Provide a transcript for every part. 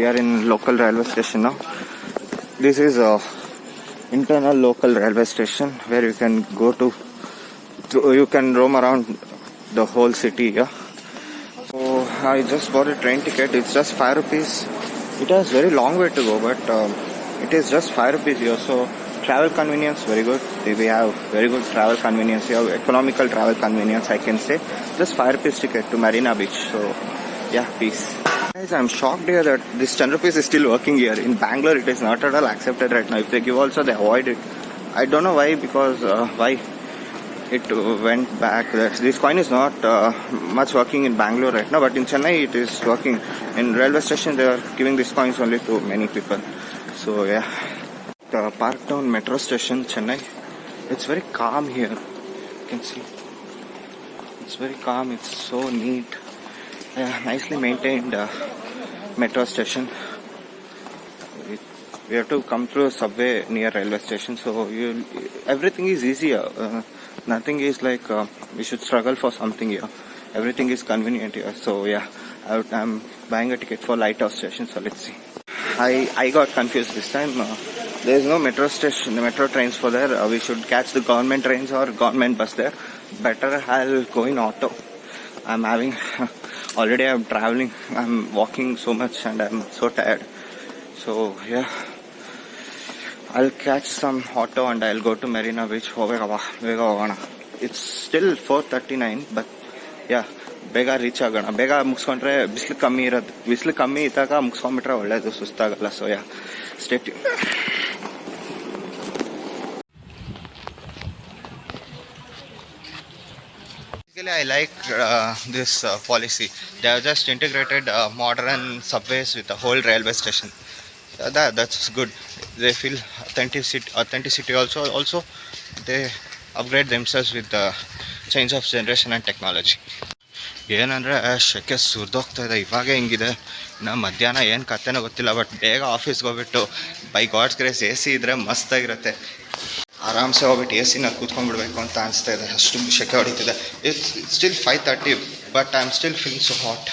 are in local railway station now. This is a internal local railway station where you can go to you can roam around the whole city. Yeah. So I just bought a train ticket. It's just 5 rupees. It has very long way to go, but it is just 5 rupees here. So travel convenience very good. We have very good travel convenience. We have economical travel convenience, I can say. Just 5 rupees ticket to Marina Beach. So yeah, peace. Guys, I'm shocked here that this 10 rupees is still working here. In Bangalore, it is not at all accepted right now. If they give also, they avoid it. I don't know why, because why it went back. This coin is not much working in Bangalore right now, but in Chennai it is working. In railway station they are giving these coins only to many people. So yeah, the Parktown metro station, Chennai. It's very calm here. You can see it's very calm. It's so neat. Nicely maintained metro station. We have to come through a subway near railway station, so everything is easier. Nothing is like we should struggle for something here. Everything is convenient here. So yeah, I'm buying a ticket for Lighthouse station. So let's see. I got confused this time. There is no metro station, metro trains for there. We should catch the government trains or government bus there. Better I'll go in auto. I'm having already I'm traveling. I'm walking so much and I'm so tired. So yeah, I'll catch some auto and I'll go to Marina Beach. It's still 4:39, but yeah, ಬೇಗ reach ಆಗೋಣ. ಬೇಗ ಮುಗಿಸ್ಕೊಂಡ್ರೆ ಬಿಸಿಲು ಕಮ್ಮಿ ಇರೋದು. ಬಿಸಿಲು ಕಮ್ಮಿ ಇದ್ದಾಗ ಮುಗಿಸ್ಕೊಂಡ್ಬಿಟ್ರೆ ಒಳ್ಳೇದು, ಸುಸ್ತಾಗಲ್ಲ. So yeah, stay tune. I like this policy. They have just integrated modern subways with the whole railway station. That's good. They feel authenticity also they upgrade themselves with the change of generation and technology. ಏನಂದರೆ ಶೆಕೆ ಸುರಿದೋಗ್ತಾ ಇದೆ. ಇವಾಗ ಹೆಂಗಿದೆ, ಇನ್ನು ಮಧ್ಯಾಹ್ನ ಏನು ಕಥೆನೋ ಗೊತ್ತಿಲ್ಲ. But ಬೇಗ ಆಫೀಸ್ಗೆ ಹೋಗ್ಬಿಟ್ಟು ಬೈ ಗಾಡ್ಸ್ ಗ್ರೇಸ್ AC ಇದ್ದರೆ ಮಸ್ತಾಗಿರುತ್ತೆ. ಆರಾಮ್ಸೆ ಹೋಗ್ಬಿಟ್ಟು AC-ನಲ್ಲಿ ಕೂತ್ಕೊಂಡ್ಬಿಡ್ಬೇಕು ಅಂತ ಅನಿಸ್ತಾ ಇದೆ. ಅಷ್ಟು ಶೆಕೆ ಹೊಡಿತಿದೆ. It's still 5:30, but I am still feeling so hot.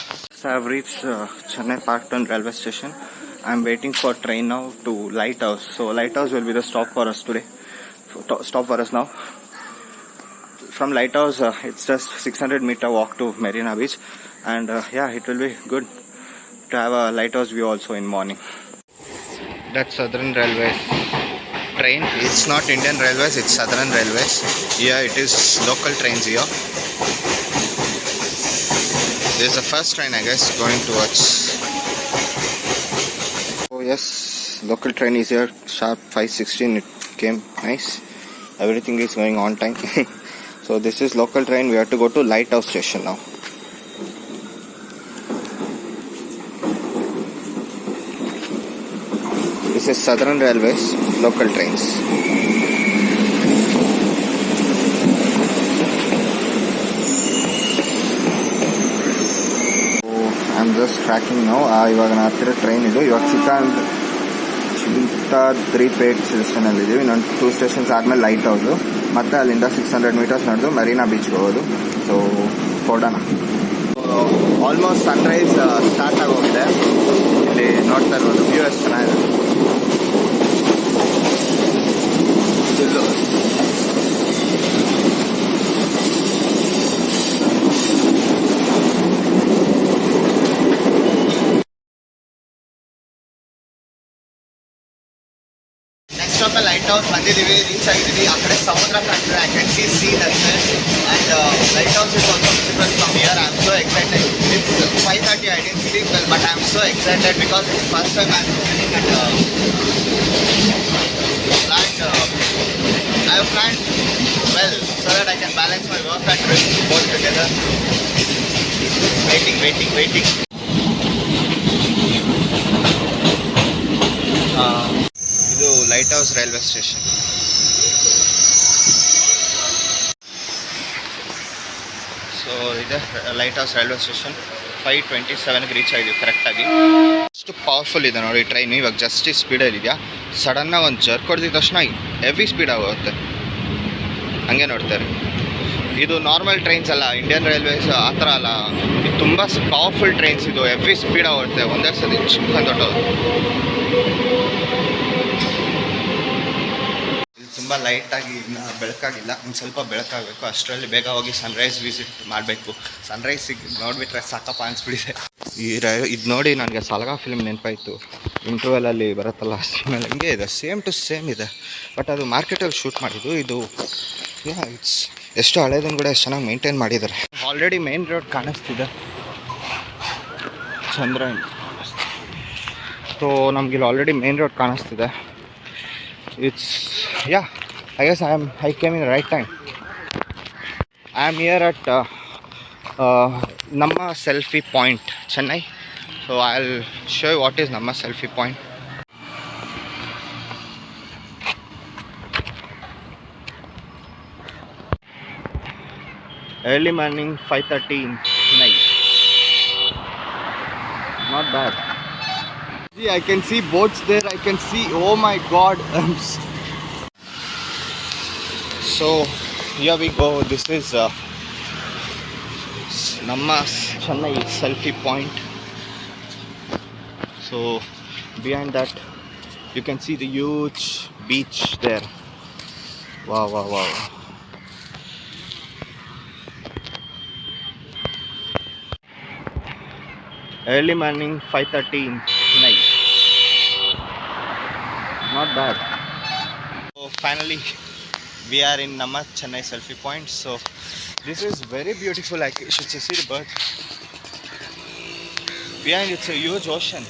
I have reached Chennai Parktown railway station. I am waiting for train now to Lighthouse. So Lighthouse will be the stop for us today. Stop for us now. From Lighthouse, it's just 600-meter walk to Marina Beach, and yeah, it will be good to have a lighthouse view also in morning. That's Southern Railways train. It's not Indian Railways, it's Southern Railways. Yeah, it is local trains here. This is the first train, I guess, going towards. Oh yes, local train is here. Sharp 5:16 it came. Nice. Everything is going on time. So this is local train. We have to go to Lighthouse station now. This is Southern Railways local trains. So I'm just tracking now. ಇವಾಗ ನಾನು ಹತ್ತಿರ train ಇದೆ. ಇವಾಗ Chintadripet station ಅಲ್ಲಿ ಇದೀವಿ. ಇನ್ನೊಂದು 2 stations ಆದ್ಮೇಲೆ light house, ಮತ್ತೆ ಅಲ್ಲಿಂದ 600 meters ನಡೆದು ಮೆರೀನಾ ಬೀಚ್ ಹೋಗೋದು. ಸೊ ಹೊರಡೋಣ. ಆಲ್ಮೋಸ್ಟ್ ಸನ್ರೈಸ್ ಸ್ಟಾರ್ಟ್ ಆಗೋಗಿದೆ. ಇಲ್ಲಿ ನೋಡ್ತಾ ಇರ್ಬೋದು ವ್ಯೂ ಎಷ್ಟು ಚೆನ್ನಾಗಿದೆ. ನೆಕ್ಸ್ಟ್ ಸ್ಟಾಪ್ ಲೈಟ್ ಹೌಸ್ ಬಂದಿದ್ದೀವಿ, ರೀಚ್ ಆಗಿದ್ದೀವಿ. ಆ ಕಡೆ ಸಮುದ್ರ ಕಂಡ್ರೆ I can see that's and light house is also visible from here. I am so excited. It's 5:30. I didn't sleep well, but I am so excited because it's first time I am visiting at I have planned well so that I can balance my work and trip both together. Waiting. ಇದು lighthouse railway station. So ಇದೆ lighthouse railway station. 5:27ಗೆ reach ಆಗಿದ್ದೀವಿ ಕರೆಕ್ಟಾಗಿ. ಅಷ್ಟು powerful ಇದೆ ನೋಡಿ train. ಇವಾಗ just ಸ್ಪೀಡಲ್ಲಿ ಇದೆಯಾ, ಸಡನ್ನಾಗಿ ಒಂದು ಜರ್ಕ್ ಹೊಡೆದಿದ ತಕ್ಷಣ ಹೆವಿ ಸ್ಪೀಡ್ ಆಗುತ್ತೆ. ಹಂಗೆ ನೋಡ್ತಾರೆ. ಇದು ನಾರ್ಮಲ್ ಟ್ರೈನ್ಸ್ ಅಲ್ಲ, ಇಂಡಿಯನ್ ರೈಲ್ವೇಸ್ ಆ ಥರ ಅಲ್ಲ. ಇದು ತುಂಬ ಪವರ್ಫುಲ್ ಟ್ರೈನ್ಸ್. ಇದು ಹೆವಿ ಸ್ಪೀಡಾಗಿ ಓಡುತ್ತೆ, ಒಂದೇ ಸತಿ ಚಿಕ್ಕ ದೊಡ್ಡದು. ಇದು ತುಂಬ ಲೈಟಾಗಿ ಇನ್ನು ಬೆಳಕಾಗಿಲ್ಲ, ಒಂದು ಸ್ವಲ್ಪ ಬೆಳಕಾಗಬೇಕು. ಅಷ್ಟರಲ್ಲಿ ಬೇಗ ಹೋಗಿ ಸನ್ರೈಸ್ ವಿಸಿಟ್ ಮಾಡಬೇಕು. ಸನ್ರೈಸ್ ನೋಡಿಬಿಟ್ರೆ ಸಾಕಪ್ಪ ಅನಿಸ್ಬಿಟ್ಟಿದೆ. ಇದು ನೋಡಿ ನನಗೆ ಸಲಗಾ ಫಿಲ್ಮ್ ನೆನಪಾಯಿತು. ಇಂಟರ್ವಲಲ್ಲಿ ಬರುತ್ತಲ್ಲ ಸಿನಿಮಲ್ಲಿ ಹಂಗೆ ಇದೆ, ಸೇಮ್ ಟು ಸೇಮ್ ಇದೆ. ಬಟ್ ಅದು ಮಾರ್ಕೆಟಲ್ಲಿ ಶೂಟ್ ಮಾಡಿದ್ದು. ಇದು ಇಟ್ಸ್ ಎಷ್ಟು ಹಳೇದನ್ನು ಕೂಡ ಎಷ್ಟು ಚೆನ್ನಾಗಿ ಮೇಂಟೈನ್ ಮಾಡಿದ್ದಾರೆ. ಆಲ್ರೆಡಿ ಮೇನ್ ರೋಡ್ ಕಾಣಿಸ್ತಿದೆ, ಚಂದ್ರನ್. ಸೊ ನಮಗಿಲ್ಲಿ ಆಲ್ರೆಡಿ ಮೇನ್ ರೋಡ್ ಕಾಣಿಸ್ತಿದೆ. It's I guess I came in the right time. I am here at Namma Selfie Point, Chennai. So I'll show you what is Namma Selfie Point. Early morning, 5:30 night. Not bad. See, I can see boats there. I can see. Oh my God. So here we go. This is Namma Chennai Selfie Point. So behind that you can see the huge beach there. Wow, wow, wow. Early morning, 5:30 night. Not bad. So finally we are in Namma Chennai Selfie Point. So this is very beautiful. Like you should see the birds behind. It's a huge ocean.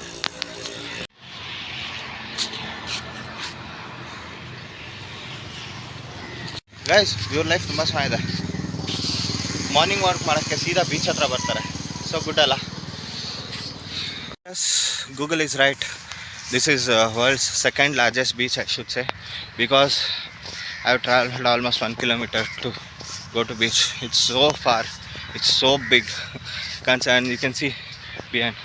Guys, your life ತುಂಬಾ ಚೆನ್ನಾಗಿದೆ. Morning walk ಮಾಡೋಕ್ಕೆ ಸೀದಾ beach ಹತ್ರ ಬರ್ತಾರೆ. So good ಅಲ್ಲ? Yes, Google is right. This is world's second largest beach, I should say, because I've traveled almost 1 kilometer to go to beach. It's so far, it's so big. And you can see behind.